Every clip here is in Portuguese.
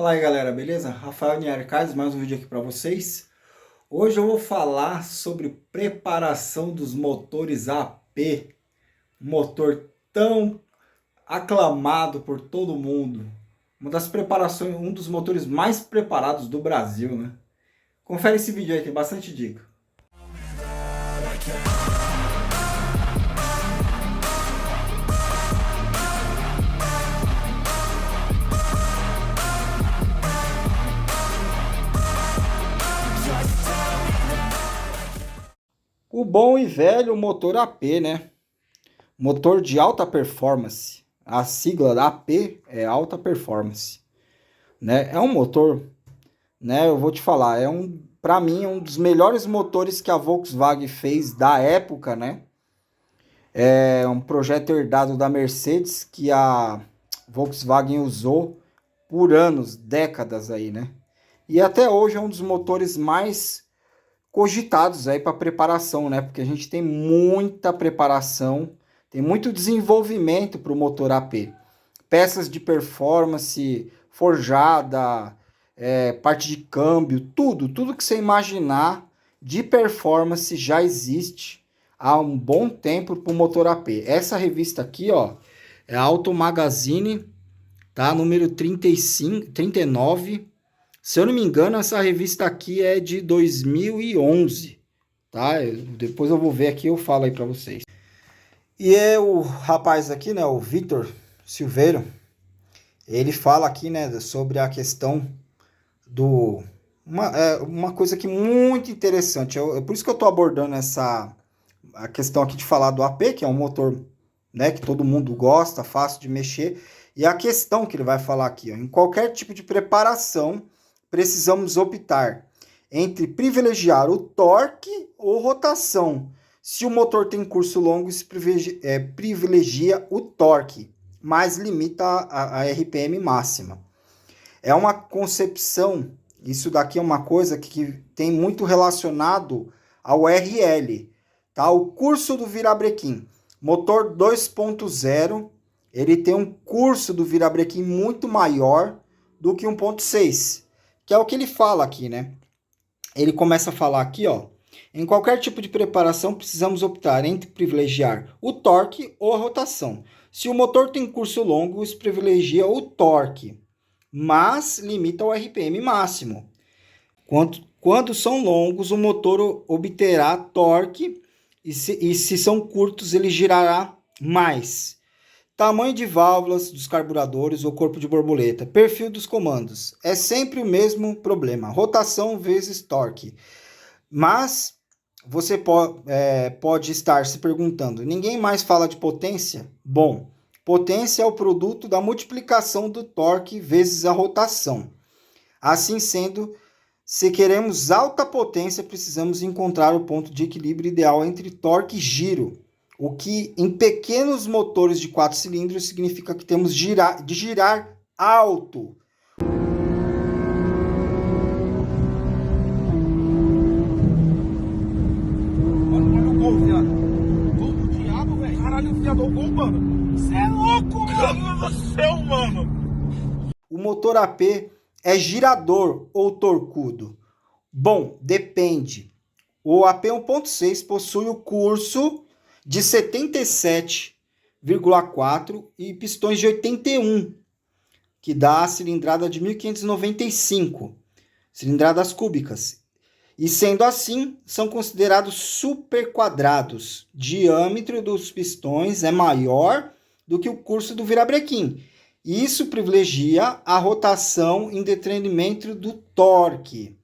Fala aí galera, beleza? Rafael Niarcades, mais um vídeo aqui para vocês. Hoje eu vou falar sobre preparação dos motores AP, motor tão aclamado por todo mundo. Uma das preparações, um dos motores mais preparados do Brasil, né? Confere esse vídeo aí, tem bastante dica. O bom e velho motor AP, né? Motor de alta performance. A sigla da AP é alta performance, né? É um motor, né? Eu vou te falar, para mim, um dos melhores motores que a Volkswagen fez da época, né? É um projeto herdado da Mercedes que a Volkswagen usou por anos, décadas aí, né? E até hoje é um dos motores mais cogitados aí para preparação, né? Porque a gente tem muita preparação, tem muito desenvolvimento para o motor AP. Peças de performance, forjada, parte de câmbio, tudo que você imaginar de performance já existe há um bom tempo para o motor AP. Essa revista aqui, ó, é a Auto Magazine, tá? Número 35, 39. Se eu não me engano, essa revista aqui é de 2011, tá? Depois eu vou ver aqui e eu falo aí para vocês. E é o rapaz aqui, né, o Vitor Silveiro, ele fala aqui, né, sobre a questão do... Uma coisa aqui muito interessante, é por isso que eu tô abordando a questão aqui de falar do AP, que é um motor, né, que todo mundo gosta, fácil de mexer, e a questão que ele vai falar aqui, ó, em qualquer tipo de preparação, precisamos optar entre privilegiar o torque ou rotação. Se o motor tem curso longo, se privilegia o torque, mas limita a RPM máxima. É uma concepção, isso daqui é uma coisa que tem muito relacionado ao RL, tá? O curso do virabrequim. Motor 2.0, ele tem um curso do virabrequim muito maior do que 1.6. Que é o que ele fala aqui, né? Ele começa a falar aqui, ó. Em qualquer tipo de preparação, precisamos optar entre privilegiar o torque ou a rotação. Se o motor tem curso longo, isso privilegia o torque, mas limita o RPM máximo. Quando são longos, o motor obterá torque e se são curtos, ele girará mais. Tamanho de válvulas dos carburadores ou corpo de borboleta. Perfil dos comandos. É sempre o mesmo problema. Rotação vezes torque. Mas você pode estar se perguntando, ninguém mais fala de potência? Bom, potência é o produto da multiplicação do torque vezes a rotação. Assim sendo, se queremos alta potência, precisamos encontrar o ponto de equilíbrio ideal entre torque e giro. O que em pequenos motores de 4 cilindros significa que temos de girar alto. Olha o gol, viado. Gol do diabo, velho. Caralho, o fiador, gol, mano. Você é louco, mano. Do céu, mano. O motor AP é girador ou torcudo? Bom, depende. O AP 1.6 possui o curso de 77,4 e pistões de 81, que dá a cilindrada de 1595 cilindradas cúbicas. E sendo assim, são considerados superquadrados. O diâmetro dos pistões é maior do que o curso do virabrequim. Isso privilegia a rotação em detrimento do torque.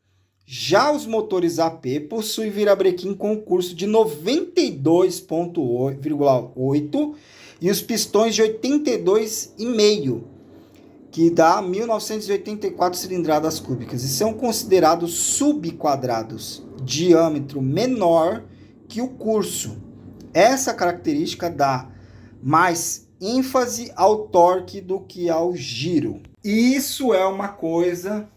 Já os motores AP possuem virabrequim com curso de 92,8 e os pistões de 82,5, que dá 1984 cilindradas cúbicas, e são considerados subquadrados, diâmetro menor que o curso. Essa característica dá mais ênfase ao torque do que ao giro. E isso é uma coisa...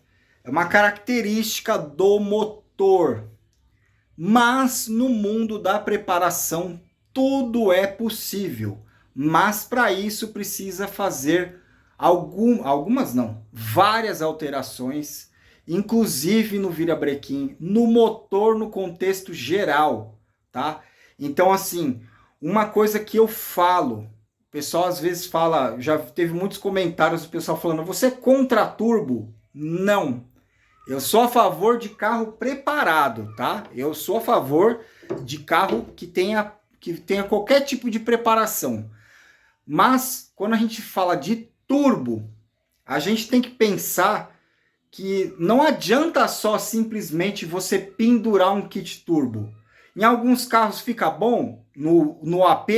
é uma característica do motor. Mas no mundo da preparação, tudo é possível. Mas para isso precisa fazer Algumas não, várias alterações, inclusive no virabrequim, no motor, no contexto geral, tá? Então, assim, uma coisa que eu falo, o pessoal às vezes fala, já teve muitos comentários do pessoal falando, você é contra turbo? Não. Eu sou a favor de carro preparado, tá? Eu sou a favor de carro que tenha qualquer tipo de preparação. Mas, quando a gente fala de turbo, a gente tem que pensar que não adianta só simplesmente você pendurar um kit turbo. Em alguns carros fica bom, no AP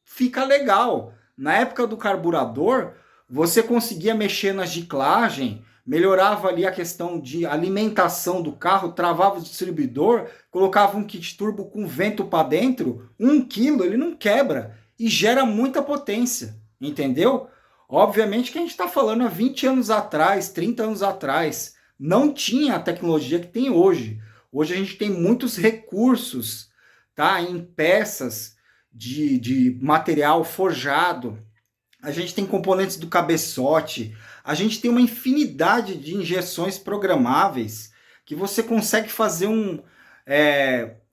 fica legal. Na época do carburador, você conseguia mexer na giclagem, melhorava ali a questão de alimentação do carro, travava o distribuidor, colocava um kit turbo com vento para dentro, 1 quilo ele não quebra e gera muita potência, entendeu? Obviamente que a gente está falando há 20 anos atrás, 30 anos atrás, não tinha a tecnologia que tem hoje. Hoje a gente tem muitos recursos, tá, em peças de material forjado, a gente tem componentes do cabeçote, a gente tem uma infinidade de injeções programáveis que você consegue fazer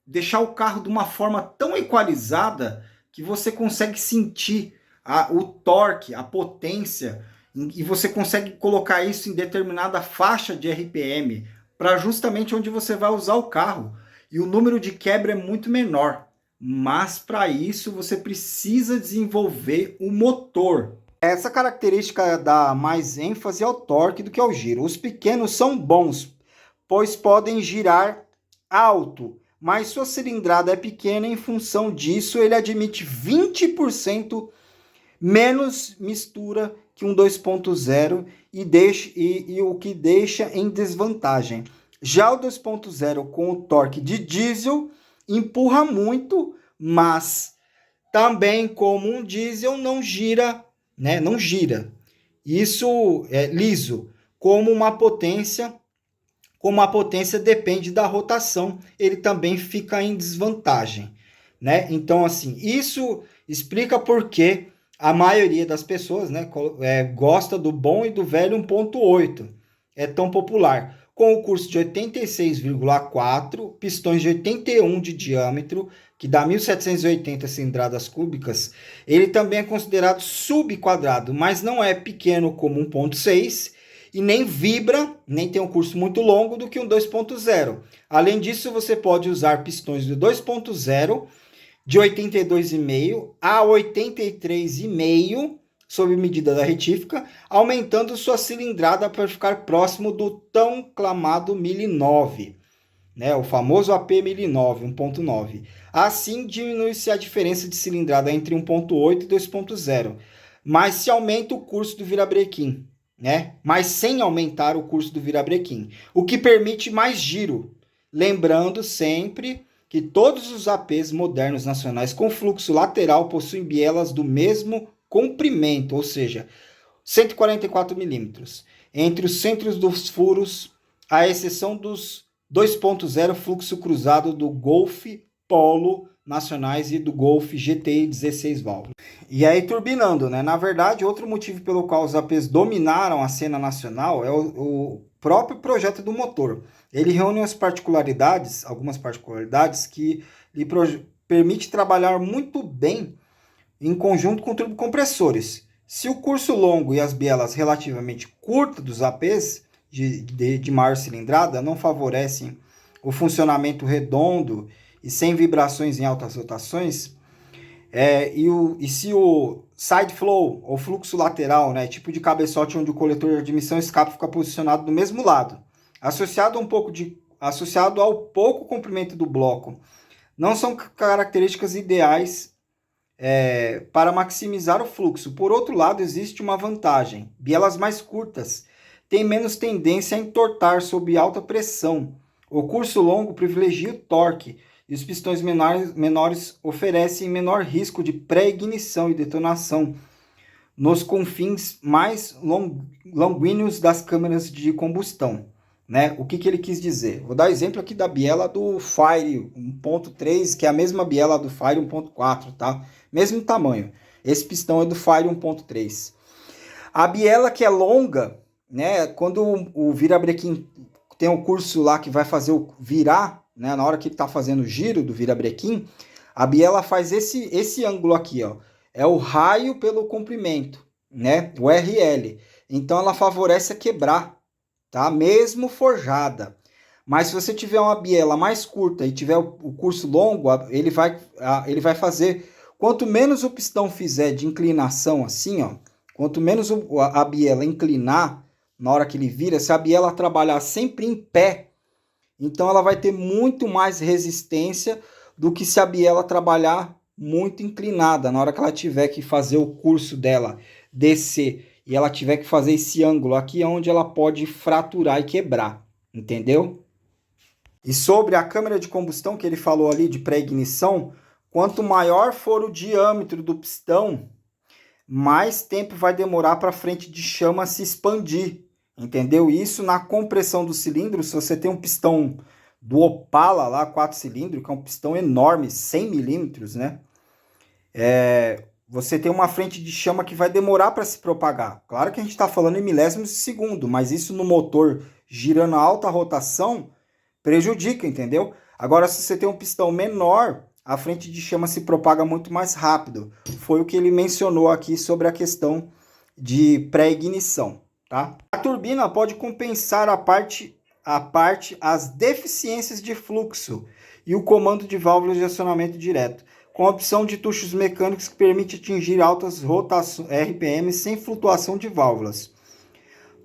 deixar o carro de uma forma tão equalizada que você consegue sentir o torque, a potência, e você consegue colocar isso em determinada faixa de RPM para justamente onde você vai usar o carro. E o número de quebra é muito menor. Mas para isso você precisa desenvolver o motor. Essa característica dá mais ênfase ao torque do que ao giro. Os pequenos são bons, pois podem girar alto, mas sua cilindrada é pequena. Em função disso, ele admite 20% menos mistura que um 2.0 e o que deixa em desvantagem. Já o 2.0 com o torque de diesel empurra muito, mas também como um diesel não gira, né? Não gira. Isso é liso. Como a potência depende da rotação, ele também fica em desvantagem, né? Então, assim, isso explica por que a maioria das pessoas, né, gosta do bom e do velho 1.8. É tão popular. Com o curso de 86,4, pistões de 81 de diâmetro, que dá 1.780 cilindradas cúbicas, ele também é considerado subquadrado, mas não é pequeno como 1.6 e nem vibra, nem tem um curso muito longo do que um 2.0. Além disso, você pode usar pistões de 2.0 de 82,5 a 83,5 sob medida da retífica, aumentando sua cilindrada para ficar próximo do tão clamado 1009, né? O famoso AP 1009, 1.9. Assim diminui-se a diferença de cilindrada entre 1.8 e 2.0, mas se aumenta o curso do virabrequim, né? Mas sem aumentar o curso do virabrequim, o que permite mais giro. Lembrando sempre que todos os APs modernos nacionais com fluxo lateral possuem bielas do mesmo comprimento, ou seja, 144 milímetros, entre os centros dos furos, à exceção dos 2.0 fluxo cruzado do Golf Polo nacionais e do Golf GTI 16 válvulas. E aí, turbinando, né? Na verdade, outro motivo pelo qual os APs dominaram a cena nacional é o próprio projeto do motor. Ele reúne algumas particularidades que lhe permite trabalhar muito bem em conjunto com turbocompressores. Se o curso longo e as bielas relativamente curtas dos APs de maior cilindrada não favorecem o funcionamento redondo e sem vibrações em altas rotações, e se o side flow, ou fluxo lateral, né, tipo de cabeçote onde o coletor de admissão e escape fica posicionado do mesmo lado, associado ao pouco comprimento do bloco, não são características ideais para maximizar o fluxo. Por outro lado, existe uma vantagem: bielas mais curtas têm menos tendência a entortar sob alta pressão. O curso longo privilegia o torque e os pistões menores oferecem menor risco de pré-ignição e detonação nos confins mais longínquos das câmaras de combustão, né? O que ele quis dizer? Vou dar exemplo aqui da biela do Fire 1.3, que é a mesma biela do Fire 1.4, tá? Mesmo tamanho. Esse pistão é do Fire 1.3. A biela que é longa, né? Quando o virabrequim tem um curso lá que vai fazer o virar, né? Na hora que ele está fazendo o giro do virabrequim, a biela faz esse ângulo aqui, ó. É o raio pelo comprimento, né? O RL. Então ela favorece a quebrar, tá? Mesmo forjada. Mas se você tiver uma biela mais curta e tiver o curso longo, ele vai fazer. Quanto menos o pistão fizer de inclinação assim, ó, quanto menos a biela inclinar na hora que ele vira, se a biela trabalhar sempre em pé, então ela vai ter muito mais resistência do que se a biela trabalhar muito inclinada. Na hora que ela tiver que fazer o curso dela descer e ela tiver que fazer esse ângulo aqui, é onde ela pode fraturar e quebrar, entendeu? E sobre a câmara de combustão que ele falou ali de pré-ignição, quanto maior for o diâmetro do pistão, mais tempo vai demorar para a frente de chama se expandir, entendeu? Isso na compressão do cilindro, se você tem um pistão do Opala lá, 4 cilindros, que é um pistão enorme, 100 milímetros, né? Você tem uma frente de chama que vai demorar para se propagar. Claro que a gente está falando em milésimos de segundo, mas isso no motor girando a alta rotação prejudica, entendeu? Agora, se você tem um pistão menor, a frente de chama se propaga muito mais rápido. Foi o que ele mencionou aqui sobre a questão de pré-ignição, tá? A turbina pode compensar as deficiências de fluxo e o comando de válvulas de acionamento direto, com a opção de tuchos mecânicos que permite atingir altas rotações RPM sem flutuação de válvulas.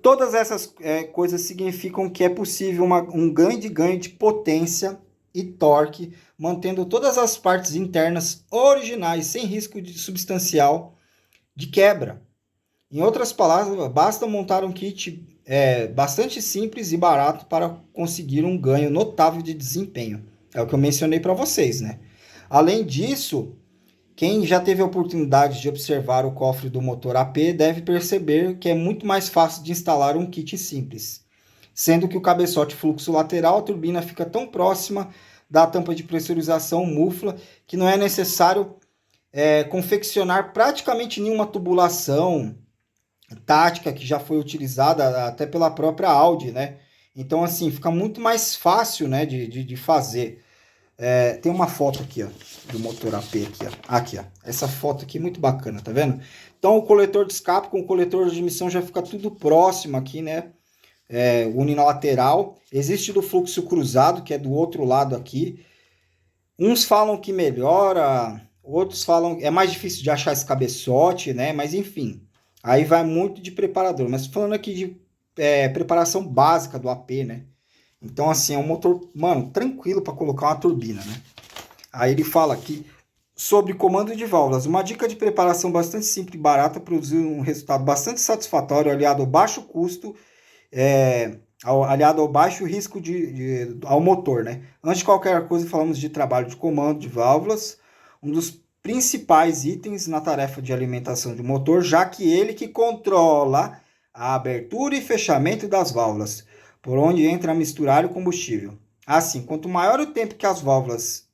Todas essas coisas significam que é possível um ganho de potência e torque, mantendo todas as partes internas originais, sem risco substancial de quebra. Em outras palavras, basta montar um kit bastante simples e barato para conseguir um ganho notável de desempenho. É o que eu mencionei para vocês, né? Além disso, quem já teve a oportunidade de observar o cofre do motor AP deve perceber que é muito mais fácil de instalar um kit simples, sendo que o cabeçote fluxo lateral, a turbina fica tão próxima da tampa de pressurização mufla que não é necessário confeccionar praticamente nenhuma tubulação tática que já foi utilizada até pela própria Audi, né? Então, assim, fica muito mais fácil, né, de fazer. Tem uma foto aqui, ó, do motor AP aqui, ó. Aqui, ó. Essa foto aqui é muito bacana, tá vendo? Então, o coletor de escape com o coletor de emissão já fica tudo próximo aqui, né? Unilateral. Existe do fluxo cruzado, que é do outro lado aqui. Uns falam que melhora, outros falam é mais difícil de achar esse cabeçote, né? Mas enfim, aí vai muito de preparador. Mas falando aqui de preparação básica do AP, né? Então, assim, é um motor, mano, tranquilo para colocar uma turbina, né? Aí ele fala aqui sobre comando de válvulas. Uma dica de preparação bastante simples e barata produzir um resultado bastante satisfatório, aliado ao baixo custo, aliado ao baixo risco ao motor, né? Antes de qualquer coisa, falamos de trabalho de comando de válvulas, um dos principais itens na tarefa de alimentação do motor, já que ele que controla a abertura e fechamento das válvulas, por onde entra a misturar o combustível. Assim, quanto maior o tempo que as válvulas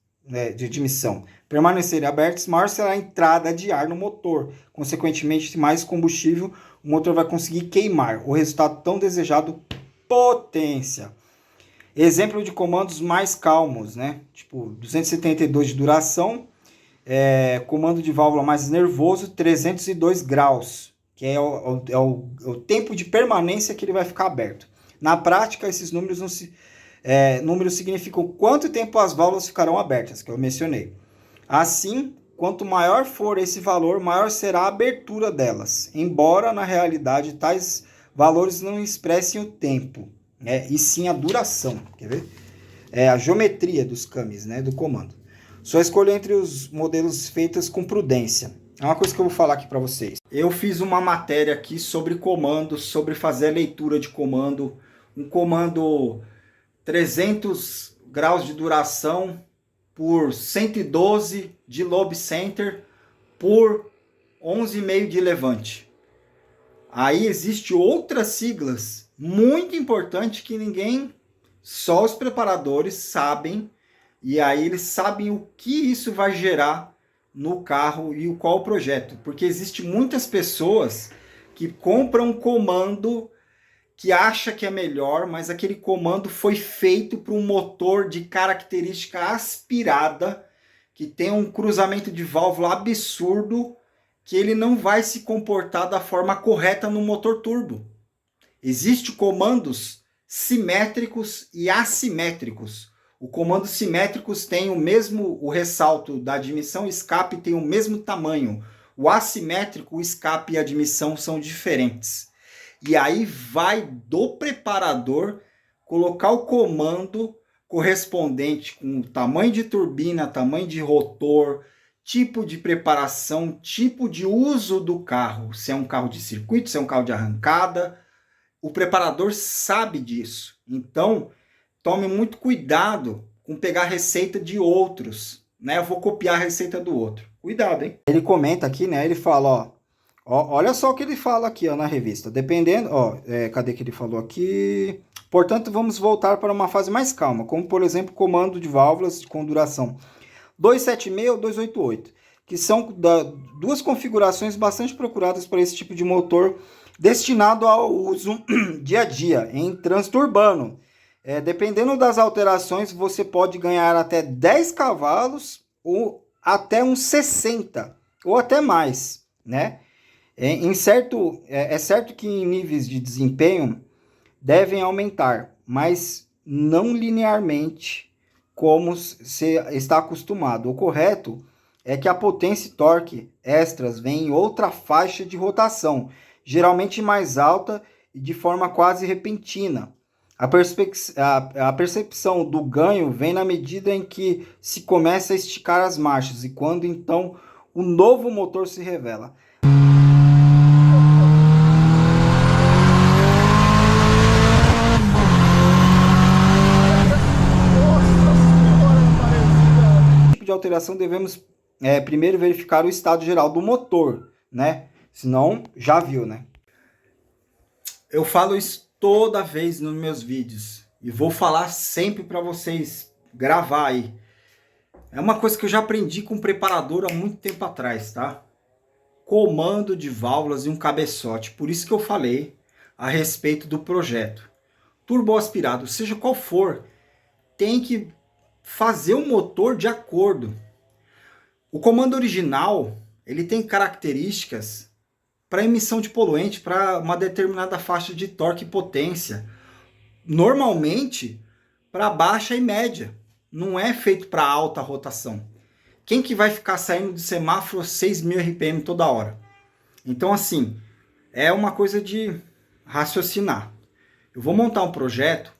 de admissão permanecerem abertas, maior será a entrada de ar no motor. Consequentemente, mais combustível o motor vai conseguir queimar. O resultado tão desejado, potência. Exemplo de comandos mais calmos, né? Tipo, 272 de duração, comando de válvula mais nervoso, 302 graus, que é o tempo de permanência que ele vai ficar aberto. Na prática, esses números números significam quanto tempo as válvulas ficarão abertas, que eu mencionei. Assim, quanto maior for esse valor, maior será a abertura delas, embora na realidade tais valores não expressem o tempo, e sim a duração. Quer ver? A geometria dos camis, né, do comando. Só escolha entre os modelos feitos com prudência. É uma coisa que eu vou falar aqui para vocês. Eu fiz uma matéria aqui sobre comando, sobre fazer a leitura de comando. Um comando 300 graus de duração por 112 de lobe center por 11,5 de levante. Aí existe outras siglas muito importantes que só os preparadores sabem, e aí eles sabem o que isso vai gerar no carro e qual o projeto, porque existe muitas pessoas que compra um comando que acha que é melhor, mas aquele comando foi feito para um motor de característica aspirada, que tem um cruzamento de válvula absurdo, que ele não vai se comportar da forma correta no motor turbo. Existem comandos simétricos e assimétricos. O comando simétricos tem o ressalto da admissão e escape tem o mesmo tamanho. O assimétrico, o escape e a admissão são diferentes. E aí vai do preparador colocar o comando correspondente com o tamanho de turbina, tamanho de rotor, tipo de preparação, tipo de uso do carro. Se é um carro de circuito, se é um carro de arrancada. O preparador sabe disso. Então, tome muito cuidado com pegar a receita de outros. Né? Eu vou copiar a receita do outro. Cuidado, hein? Ele comenta aqui, né? Ele fala, olha só o que ele fala aqui, ó, na revista. Dependendo, cadê que ele falou aqui? Portanto, vamos voltar para uma fase mais calma, como, por exemplo, comando de válvulas com duração 276 ou 288, que são duas configurações bastante procuradas para esse tipo de motor destinado ao uso dia a dia, em trânsito urbano. Dependendo das alterações, você pode ganhar até 10 cavalos ou até uns 60, ou até mais, né? É certo que em níveis de desempenho devem aumentar, mas não linearmente como você está acostumado. O correto é que a potência e torque extras vêm em outra faixa de rotação, geralmente mais alta e de forma quase repentina. A percepção do ganho vem na medida em que se começa a esticar as marchas e quando então o novo motor se revela. De alteração devemos primeiro verificar o estado geral do motor, né? Senão já viu, né? Eu falo isso toda vez nos meus vídeos e vou falar sempre para vocês gravar aí. É uma coisa que eu já aprendi com o preparador há muito tempo atrás, tá? Comando de válvulas e um cabeçote. Por isso que eu falei a respeito do projeto. Turbo aspirado, seja qual for, tem que fazer o motor de acordo. O comando original, ele tem características para emissão de poluente para uma determinada faixa de torque e potência. Normalmente para baixa e média. Não é feito para alta rotação. Quem que vai ficar saindo de semáforo 6.000 RPM toda hora? Então assim, é uma coisa de raciocinar. Eu vou montar um projeto,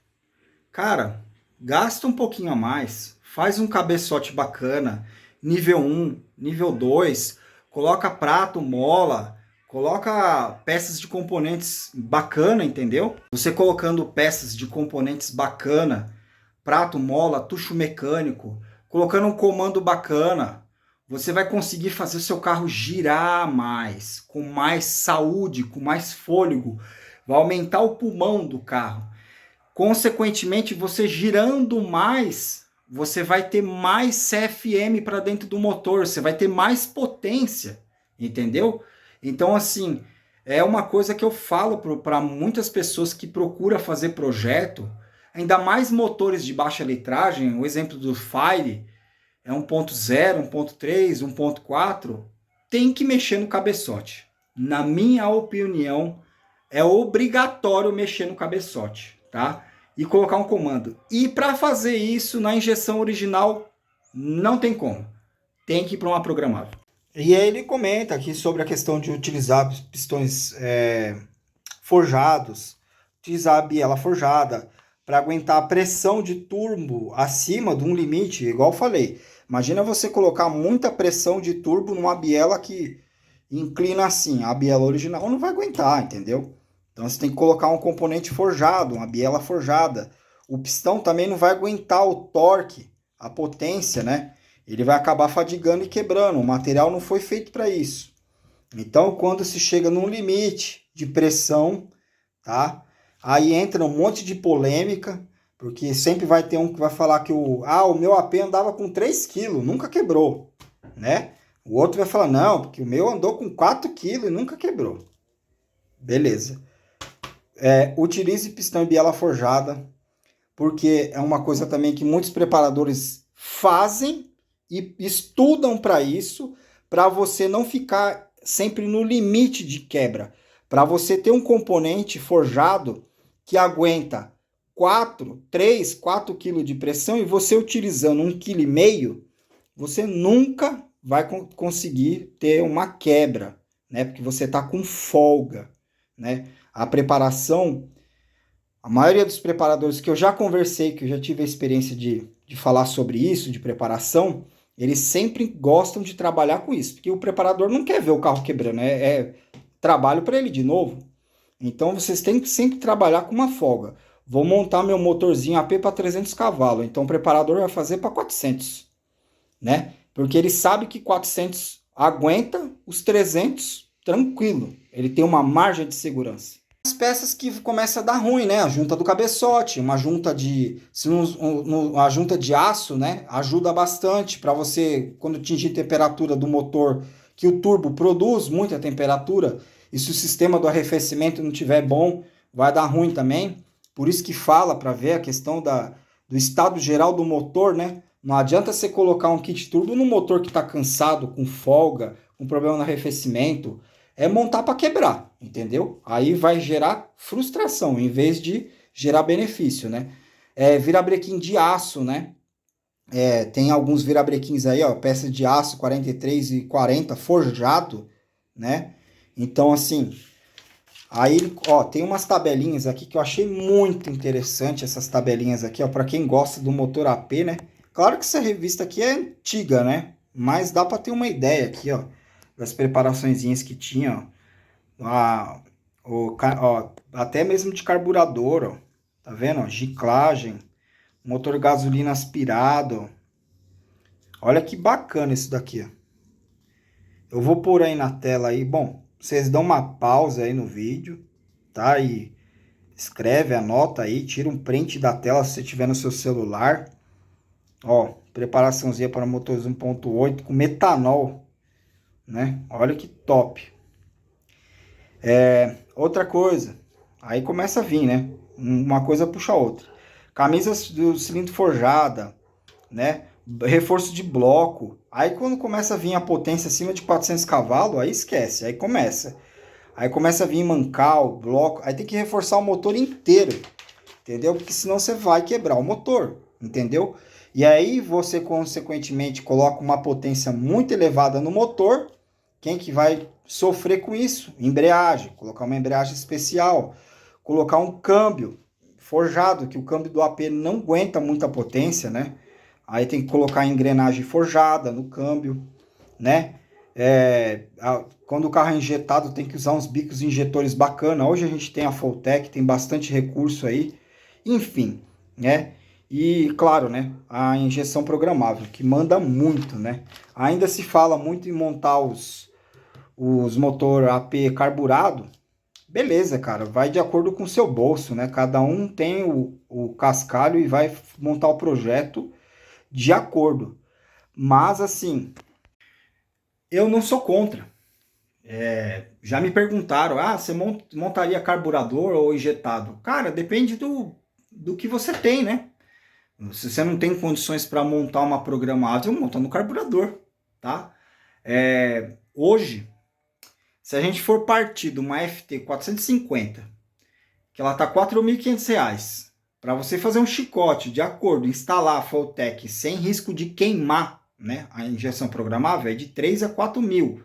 cara, gasta um pouquinho a mais, faz um cabeçote bacana, nível 1, nível 2, coloca prato, mola, coloca peças de componentes bacana, entendeu? Você colocando peças de componentes bacana, prato, mola, tucho mecânico, colocando um comando bacana, você vai conseguir fazer o seu carro girar mais, com mais saúde, com mais fôlego, vai aumentar o pulmão do carro. Consequentemente, você girando mais, você vai ter mais CFM para dentro do motor, você vai ter mais potência, entendeu? Então, assim, é uma coisa que eu falo para muitas pessoas que procuram fazer projeto, ainda mais motores de baixa litragem, o exemplo do Fire, é 1.0, 1.3, 1.4, tem que mexer no cabeçote. Na minha opinião, é obrigatório mexer no cabeçote, tá? E colocar um comando. E para fazer isso na injeção original, não tem como. Tem que ir para uma programável. E aí ele comenta aqui sobre a questão de utilizar pistões forjados, utilizar a biela forjada para aguentar a pressão de turbo acima de um limite, igual eu falei. Imagina você colocar muita pressão de turbo numa biela que inclina assim. A biela original não vai aguentar, entendeu? Então você tem que colocar um componente forjado, uma biela forjada. O pistão também não vai aguentar o torque, a potência, né? Ele vai acabar fadigando e quebrando. O material não foi feito para isso. Então, quando se chega num limite de pressão, tá? Aí entra um monte de polêmica, porque sempre vai ter um que vai falar que o meu AP andava com 3 kg, nunca quebrou, né? O outro vai falar, não, porque o meu andou com 4 kg e nunca quebrou. Beleza. Utilize pistão e biela forjada, porque é uma coisa também que muitos preparadores fazem e estudam para isso, para você não ficar sempre no limite de quebra, para você ter um componente forjado que aguenta 3, 4 kg de pressão, e você utilizando 1,5 kg, você nunca vai conseguir ter uma quebra, né? Porque você está com folga, né? A preparação, a maioria dos preparadores que eu já conversei, que eu já tive a experiência de falar sobre isso, de preparação, eles sempre gostam de trabalhar com isso, porque o preparador não quer ver o carro quebrando, é trabalho para ele de novo. Então vocês têm que sempre trabalhar com uma folga. Vou montar meu motorzinho AP para 300 cavalos, então o preparador vai fazer para 400, né? Porque ele sabe que 400 aguenta os 300 tranquilo. Ele tem uma margem de segurança. As peças que começam a dar ruim, né? A junta do cabeçote, uma junta de, a junta de aço, né? Ajuda bastante para você, quando atingir temperatura do motor, que o turbo produz muita temperatura, e se o sistema do arrefecimento não tiver bom, vai dar ruim também. Por isso que fala para ver a questão do estado geral do motor, né? Não adianta você colocar um kit turbo no motor que está cansado, com folga, com problema no arrefecimento. É montar para quebrar, entendeu? Aí vai gerar frustração, em vez de gerar benefício, né? Virabrequim de aço, né? Tem alguns virabrequins aí, ó, peça de aço 43 e 40 forjado, né? Então, assim, aí, ó, tem umas tabelinhas aqui que eu achei muito interessante, essas tabelinhas aqui, ó, para quem gosta do motor AP, né? Claro que essa revista aqui é antiga, né? Mas dá para ter uma ideia aqui, ó, das preparaçõezinhas que tinha, ó, até mesmo de carburador, ó, tá vendo? Ó, giclagem, motor gasolina aspirado. Olha que bacana isso daqui, ó. Eu vou pôr aí na tela aí, bom, vocês dão uma pausa aí no vídeo, tá? E escreve, anota aí, tira um print da tela se você tiver no seu celular. Ó, preparaçãozinha para motores 1.8 com metanol, né? Olha que top. Outra coisa, aí começa a vir, né? Uma coisa puxa a outra. Camisas do cilindro forjada, né? Reforço de bloco. Aí quando começa a vir a potência acima de 400 cavalos, aí esquece, aí começa. Aí começa a vir mancal, bloco, aí tem que reforçar o motor inteiro, entendeu? Porque senão você vai quebrar o motor, entendeu? E aí você consequentemente coloca uma potência muito elevada no motor. Quem que vai sofrer com isso? Embreagem, colocar uma embreagem especial, colocar um câmbio forjado, que o câmbio do AP não aguenta muita potência, né? Aí tem que colocar engrenagem forjada no câmbio, né? Quando o carro é injetado, tem que usar uns bicos injetores bacana. Hoje a gente tem a Voltec, tem bastante recurso aí. Enfim, né? E, claro, né? A injeção programável, que manda muito, né? Ainda se fala muito em montar os motor AP carburado. Beleza, cara, vai de acordo com o seu bolso, né? Cada um tem o cascalho e vai montar o projeto de acordo. Mas, assim, eu não sou contra. Já me perguntaram, você montaria carburador ou injetado? Cara, depende do que você tem, né? Se você não tem condições para montar uma programável, monta no carburador, tá? Hoje, se a gente for partir de uma FT 450, que ela tá R$ 4.500, para você fazer um chicote de acordo, instalar a Voltec sem risco de queimar, né, a injeção programável, é de 3 a 4 mil.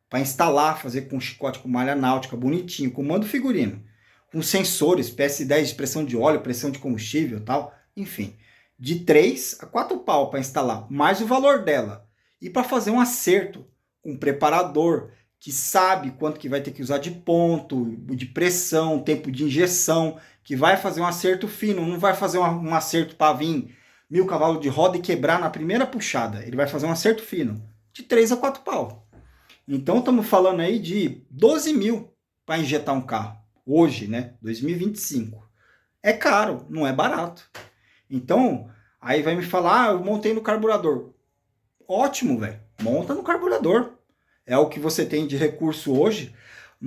Para instalar, fazer com chicote com malha náutica, bonitinho, comando figurino, com sensores, PS10 de pressão de óleo, pressão de combustível e tal, enfim. De 3 a 4 pau para instalar, mais o valor dela. E para fazer um acerto com um preparador que sabe quanto que vai ter que usar de ponto, de pressão, tempo de injeção, que vai fazer um acerto fino, não vai fazer um acerto para vir 1.000 cavalos de roda e quebrar na primeira puxada. Ele vai fazer um acerto fino, de 3 a 4 pau. Então estamos falando aí de 12 mil para injetar um carro. Hoje, né? 2025. É caro, não é barato. Então, aí vai me falar, eu montei no carburador. Ótimo, velho. Monta no carburador. É o que você tem de recurso hoje.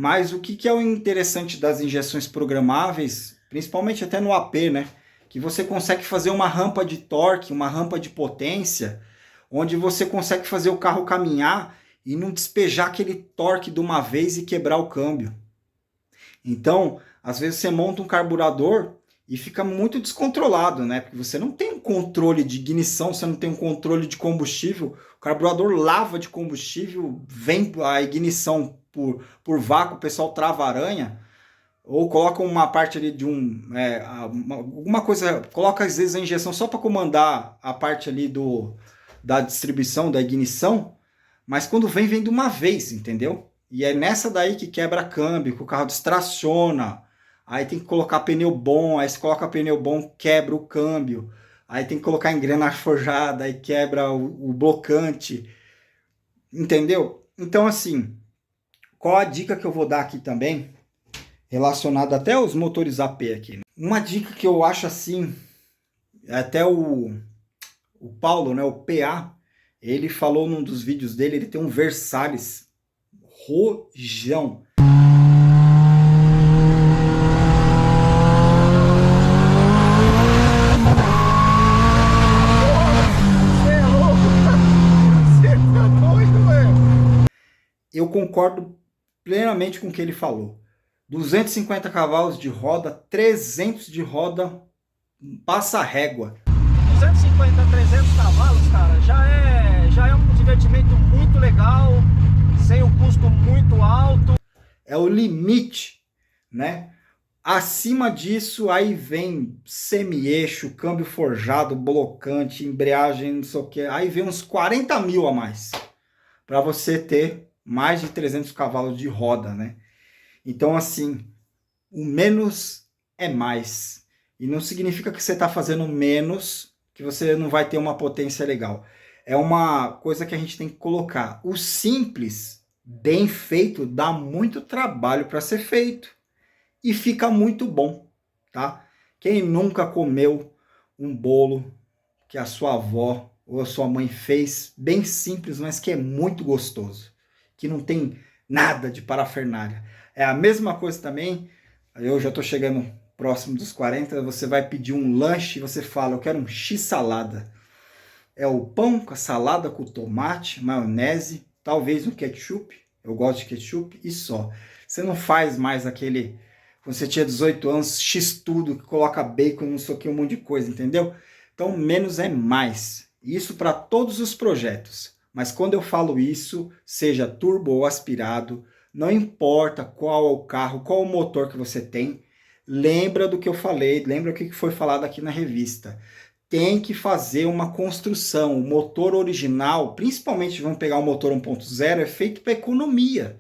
Mas o que é o interessante das injeções programáveis, principalmente até no AP, né? Que você consegue fazer uma rampa de torque, uma rampa de potência, onde você consegue fazer o carro caminhar e não despejar aquele torque de uma vez e quebrar o câmbio. Então, às vezes você monta um carburador e fica muito descontrolado, né? Porque você não tem um controle de ignição, você não tem um controle de combustível. O carburador lava de combustível, vem a ignição por vácuo, o pessoal trava a aranha, ou coloca uma parte ali de alguma coisa, coloca às vezes a injeção só para comandar a parte ali da distribuição, da ignição, mas quando vem de uma vez, entendeu? E é nessa daí que quebra câmbio, que o carro distraciona. Aí tem que colocar pneu bom, aí se coloca pneu bom, quebra o câmbio. Aí tem que colocar engrenagem forjada, aí quebra o blocante. Entendeu? Então, assim, qual a dica que eu vou dar aqui também, relacionado até aos motores AP aqui, né? Uma dica que eu acho assim, até o Paulo, né, o PA, ele falou num dos vídeos dele, ele tem um Versalhes rojão. Eu concordo plenamente com o que ele falou. 250 cavalos de roda, 300 de roda, passa régua. 250, 300 cavalos, cara, já é um divertimento muito legal, sem um custo muito alto. É o limite, né? Acima disso, aí vem semi-eixo, câmbio forjado, blocante, embreagem, não sei o que. Aí vem uns 40 mil a mais, para você ter mais de 300 cavalos de roda, né? Então, assim, o menos é mais. E não significa que você está fazendo menos, que você não vai ter uma potência legal. É uma coisa que a gente tem que colocar. O simples, bem feito, dá muito trabalho para ser feito. E fica muito bom, tá? Quem nunca comeu um bolo que a sua avó ou a sua mãe fez, bem simples, mas que é muito gostoso, que não tem nada de parafernália. É a mesma coisa também, eu já estou chegando próximo dos 40, você vai pedir um lanche e você fala, eu quero um x-salada. É o pão com a salada, com tomate, maionese, talvez um ketchup, eu gosto de ketchup, e só. Você não faz mais aquele, quando você tinha 18 anos, x-tudo, que coloca bacon, não sei o que, um monte de coisa, entendeu? Então, menos é mais. Isso para todos os projetos. Mas quando eu falo isso, seja turbo ou aspirado, não importa qual é o carro, qual é o motor que você tem, lembra do que eu falei, lembra o que foi falado aqui na revista. Tem que fazer uma construção. O motor original, principalmente vamos pegar o motor 1.0, é feito para economia,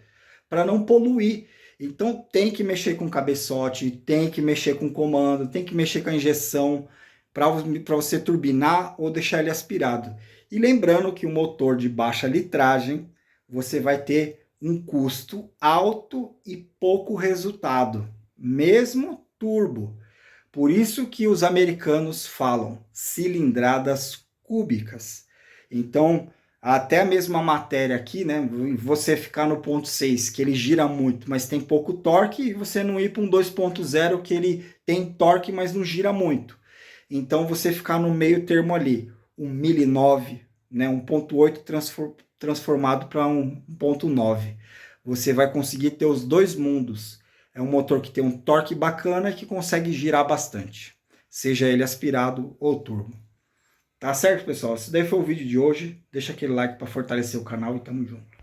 para não poluir. Então tem que mexer com cabeçote, tem que mexer com comando, tem que mexer com a injeção para você turbinar ou deixar ele aspirado. E lembrando que o motor de baixa litragem, você vai ter um custo alto e pouco resultado, mesmo turbo. Por isso que os americanos falam cilindradas cúbicas. Então, até a mesma matéria aqui, né? Você ficar no 0.6, que ele gira muito, mas tem pouco torque, e você não ir para um 2.0, que ele tem torque, mas não gira muito. Então, você ficar no meio termo ali, um 1009, né? 1.8 transformado para 1.9. Você vai conseguir ter os dois mundos. É um motor que tem um torque bacana e que consegue girar bastante, seja ele aspirado ou turbo. Tá certo, pessoal? Esse daí foi o vídeo de hoje. Deixa aquele like para fortalecer o canal e tamo junto.